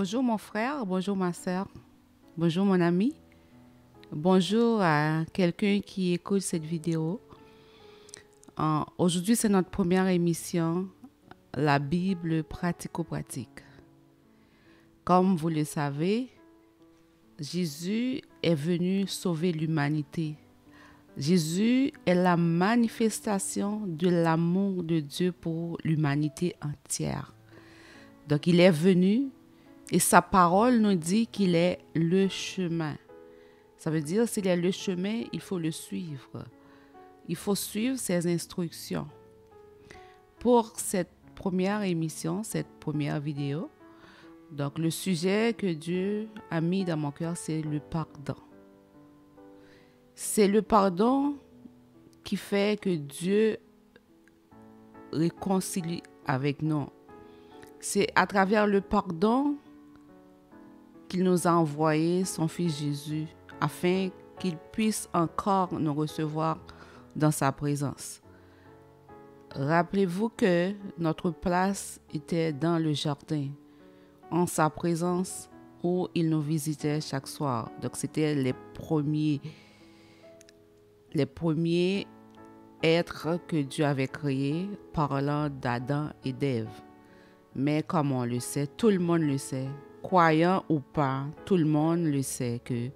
Bonjour mon frère, bonjour ma soeur, bonjour mon ami, bonjour à quelqu'un qui écoute cette vidéo. Aujourd'hui, c'est notre première émission, la Bible pratico-pratique. Comme vous le savez, Jésus est venu sauver l'humanité. Jésus est la manifestation de l'amour de Dieu pour l'humanité entière. Donc, il est venu et sa parole nous dit qu'il est le chemin. Ça veut dire, s'il est le chemin, il faut le suivre. Il faut suivre ses instructions. Pour cette première émission, cette première vidéo, donc le sujet que Dieu a mis dans mon cœur, c'est le pardon. C'est le pardon qui fait que Dieu réconcilie avec nous. C'est à travers le pardon qu'il nous a envoyé son Fils Jésus afin qu'il puisse encore nous recevoir dans sa présence. Rappelez-vous que notre place était dans le jardin, en sa présence où il nous visitait chaque soir. Donc c'était les premiers êtres que Dieu avait créés parlant d'Adam et d'Ève. Mais comme on le sait, tout le monde le sait, croyant ou pas, tout le monde le sait que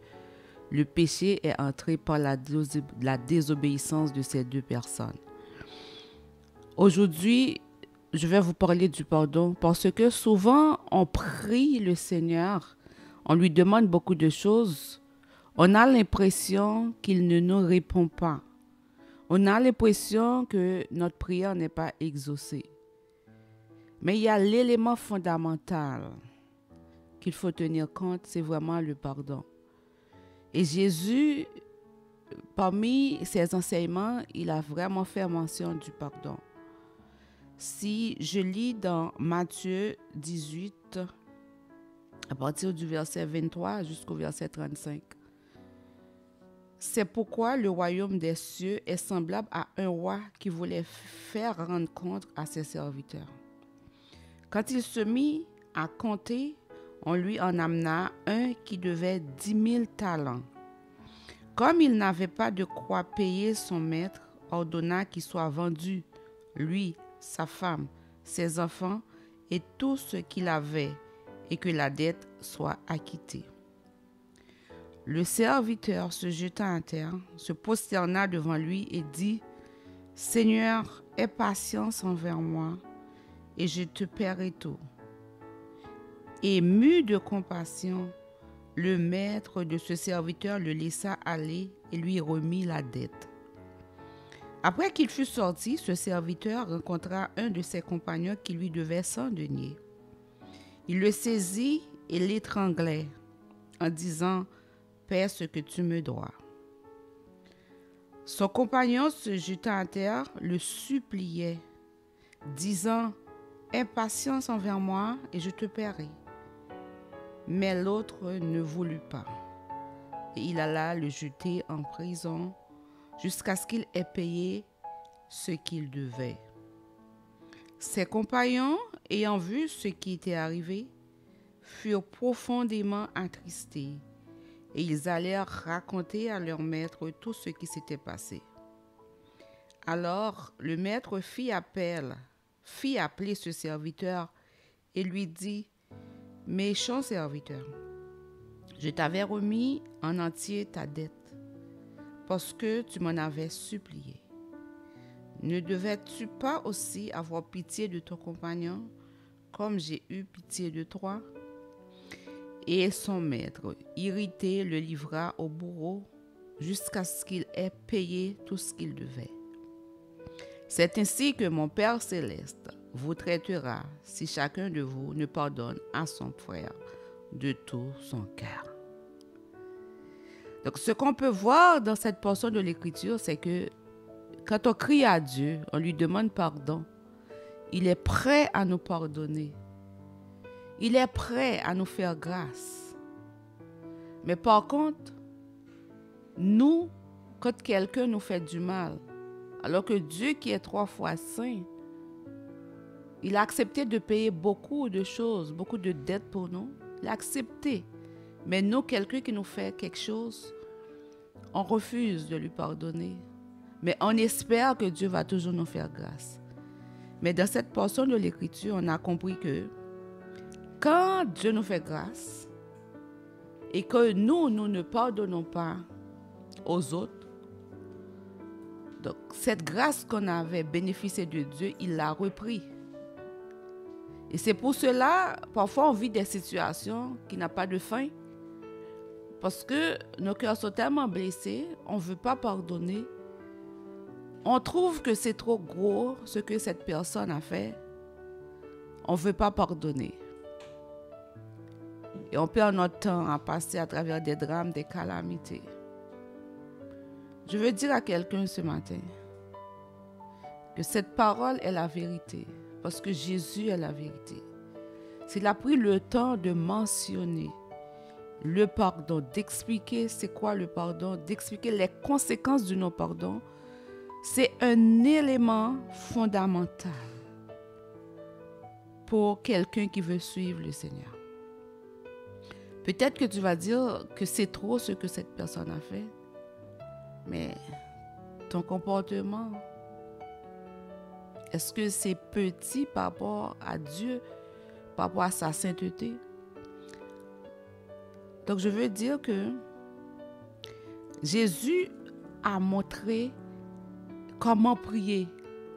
le péché est entré par la désobéissance de ces deux personnes. Aujourd'hui, je vais vous parler du pardon parce que souvent on prie le Seigneur, on lui demande beaucoup de choses, on a l'impression qu'il ne nous répond pas. On a l'impression que notre prière n'est pas exaucée. Mais il y a l'élément fondamental qu'il faut tenir compte, c'est vraiment le pardon. Et Jésus, parmi ses enseignements, il a vraiment fait mention du pardon. Si je lis dans Matthieu 18, à partir du verset 23 jusqu'au verset 35, c'est pourquoi le royaume des cieux est semblable à un roi qui voulait faire rendre compte à ses serviteurs. Quand il se mit à compter, on lui en amena un qui devait 10 000 talents. Comme il n'avait pas de quoi payer son maître, ordonna qu'il soit vendu, lui, sa femme, ses enfants et tout ce qu'il avait, et que la dette soit acquittée. Le serviteur se jeta à terre, se prosterna devant lui et dit, « Seigneur, aie patience envers moi, et je te paierai tout. » Ému de compassion, le maître de ce serviteur le laissa aller et lui remit la dette. Après qu'il fut sorti, ce serviteur rencontra un de ses compagnons qui lui devait 100 deniers. Il le saisit et l'étranglait en disant, « Paie ce que tu me dois. » Son compagnon se jeta à terre, le suppliait, disant, « Aie patience envers moi et je te paierai. » Mais l'autre ne voulut pas. Et il alla le jeter en prison jusqu'à ce qu'il ait payé ce qu'il devait. Ses compagnons, ayant vu ce qui était arrivé, furent profondément attristés et ils allèrent raconter à leur maître tout ce qui s'était passé. Alors le maître fit appeler ce serviteur et lui dit, « Méchant serviteur, je t'avais remis en entier ta dette, parce que tu m'en avais supplié. Ne devais-tu pas aussi avoir pitié de ton compagnon, comme j'ai eu pitié de toi? » Et son maître, irrité, le livra au bourreau jusqu'à ce qu'il ait payé tout ce qu'il devait. C'est ainsi que mon Père céleste vous traitera si chacun de vous ne pardonne à son frère de tout son cœur. Donc, ce qu'on peut voir dans cette portion de l'Écriture, c'est que quand on crie à Dieu, on lui demande pardon, il est prêt à nous pardonner. Il est prêt à nous faire grâce. Mais par contre, nous, quand quelqu'un nous fait du mal, alors que Dieu qui est 3 fois saint, il a accepté de payer beaucoup de choses, beaucoup de dettes pour nous. l'accepter. Mais nous, quelqu'un qui nous fait quelque chose, on refuse de lui pardonner. Mais on espère que Dieu va toujours nous faire grâce. Mais dans cette portion de l'Écriture, on a compris que quand Dieu nous fait grâce et que nous ne pardonnons pas aux autres, donc cette grâce qu'on avait bénéficié de Dieu, il l'a repris. Et c'est pour cela, parfois on vit des situations qui n'ont pas de fin. Parce que nos cœurs sont tellement blessés, on ne veut pas pardonner. On trouve que c'est trop gros ce que cette personne a fait. On ne veut pas pardonner. Et on perd notre temps à passer à travers des drames, des calamités. Je veux dire à quelqu'un ce matin que cette parole est la vérité. Parce que Jésus est la vérité. S'il a pris le temps de mentionner le pardon, d'expliquer c'est quoi le pardon, d'expliquer les conséquences du non-pardon, c'est un élément fondamental pour quelqu'un qui veut suivre le Seigneur. Peut-être que tu vas dire que c'est trop ce que cette personne a fait, mais ton comportement, est-ce que c'est petit par rapport à Dieu, par rapport à sa sainteté? Donc, je veux dire que Jésus a montré comment prier.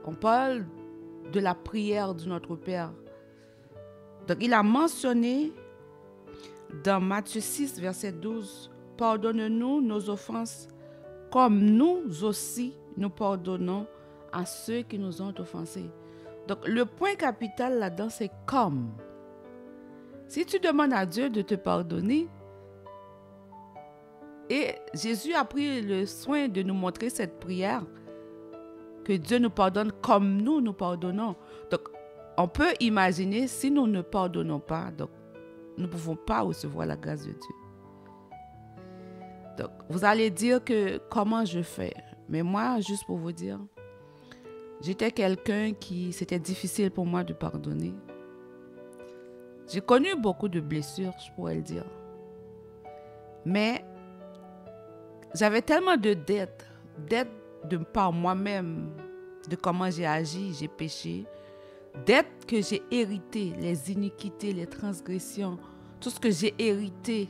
On parle de la prière de notre Père. Donc, il a mentionné dans Matthieu 6, verset 12, « Pardonne-nous nos offenses, comme nous aussi nous pardonnons à ceux qui nous ont offensés. » Donc, le point capital là-dedans, c'est « comme ». Si tu demandes à Dieu de te pardonner, et Jésus a pris le soin de nous montrer cette prière, que Dieu nous pardonne comme nous pardonnons. Donc, on peut imaginer si nous ne pardonnons pas, donc nous ne pouvons pas recevoir la grâce de Dieu. Donc, vous allez dire que comment je fais? Mais moi, juste pour vous dire, j'étais quelqu'un qui, c'était difficile pour moi de pardonner. J'ai connu beaucoup de blessures, je pourrais le dire. Mais j'avais tellement de dettes de par moi-même, de comment j'ai agi, j'ai péché, dettes que j'ai héritées, les iniquités, les transgressions, tout ce que j'ai hérité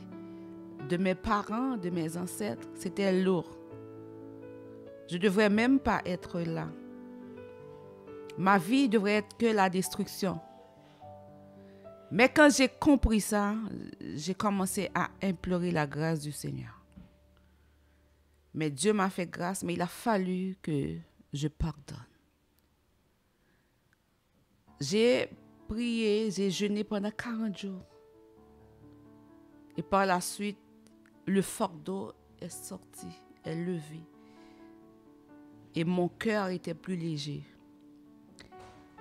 de mes parents, de mes ancêtres, c'était lourd. Je ne devrais même pas être là. Ma vie devrait être que la destruction. Mais quand j'ai compris ça, j'ai commencé à implorer la grâce du Seigneur. Mais Dieu m'a fait grâce, mais il a fallu que je pardonne. J'ai prié, j'ai jeûné pendant 40 jours. Et par la suite, le fardeau est sorti, est levé. Et mon cœur était plus léger.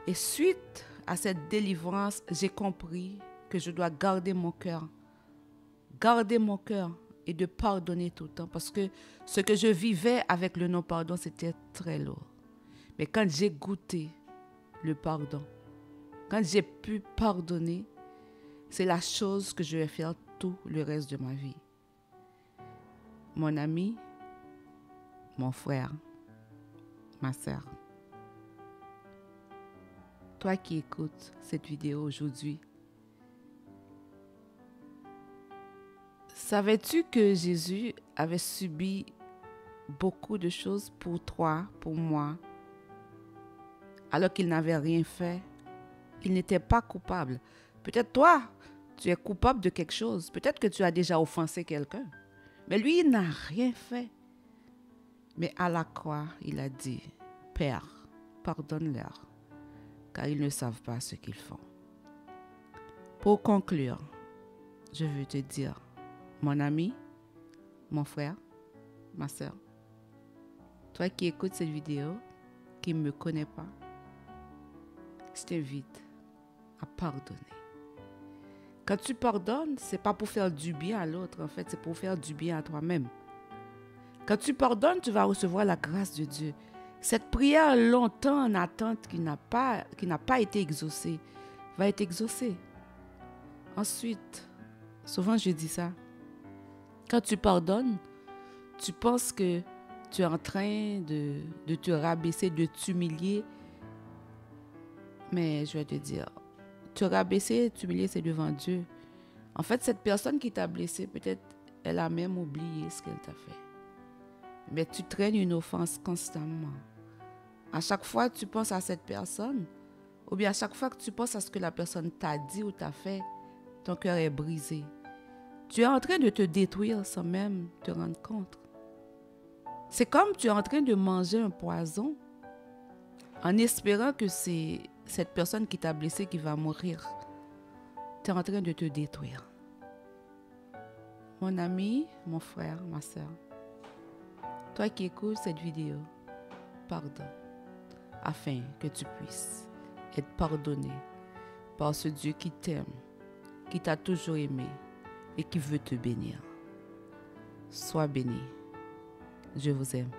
Et suite à cette délivrance, j'ai compris que je dois garder mon cœur. Garder mon cœur et de pardonner tout le temps. Parce que ce que je vivais avec le non-pardon, c'était très lourd. Mais quand j'ai goûté le pardon, quand j'ai pu pardonner, c'est la chose que je vais faire tout le reste de ma vie. Mon ami, mon frère, ma sœur, toi qui écoutes cette vidéo aujourd'hui, savais-tu que Jésus avait subi beaucoup de choses pour toi, pour moi, alors qu'il n'avait rien fait? Il n'était pas coupable. Peut-être toi, tu es coupable de quelque chose. Peut-être que tu as déjà offensé quelqu'un. Mais lui, il n'a rien fait. Mais à la croix, il a dit, « Père, pardonne-leur, car ils ne savent pas ce qu'ils font. » Pour conclure, je veux te dire, mon ami, mon frère, ma sœur, toi qui écoutes cette vidéo, qui ne me connais pas, je t'invite à pardonner. Quand tu pardonnes, ce n'est pas pour faire du bien à l'autre, en fait, c'est pour faire du bien à toi-même. Quand tu pardonnes, tu vas recevoir la grâce de Dieu. Cette prière longtemps en attente qui n'a pas été exaucée, va être exaucée. Ensuite, Souvent, je dis ça. Quand tu pardonnes, tu penses que tu es en train de te rabaisser, de t'humilier. Mais je vais te dire, te rabaisser, t'humilier, c'est devant Dieu. En fait, cette personne qui t'a blessé, peut-être, elle a même oublié ce qu'elle t'a fait. Mais tu traînes une offense constamment. À chaque fois que tu penses à cette personne, ou bien à chaque fois que tu penses à ce que la personne t'a dit ou t'a fait, ton cœur est brisé. Tu es en train de te détruire sans même te rendre compte. C'est comme tu es en train de manger un poison en espérant que c'est cette personne qui t'a blessé qui va mourir. Tu es en train de te détruire. Mon ami, mon frère, ma soeur, toi qui écoutes cette vidéo, pardonne, afin que tu puisses être pardonné par ce Dieu qui t'aime, qui t'a toujours aimé et qui veut te bénir. Sois béni. Je vous aime.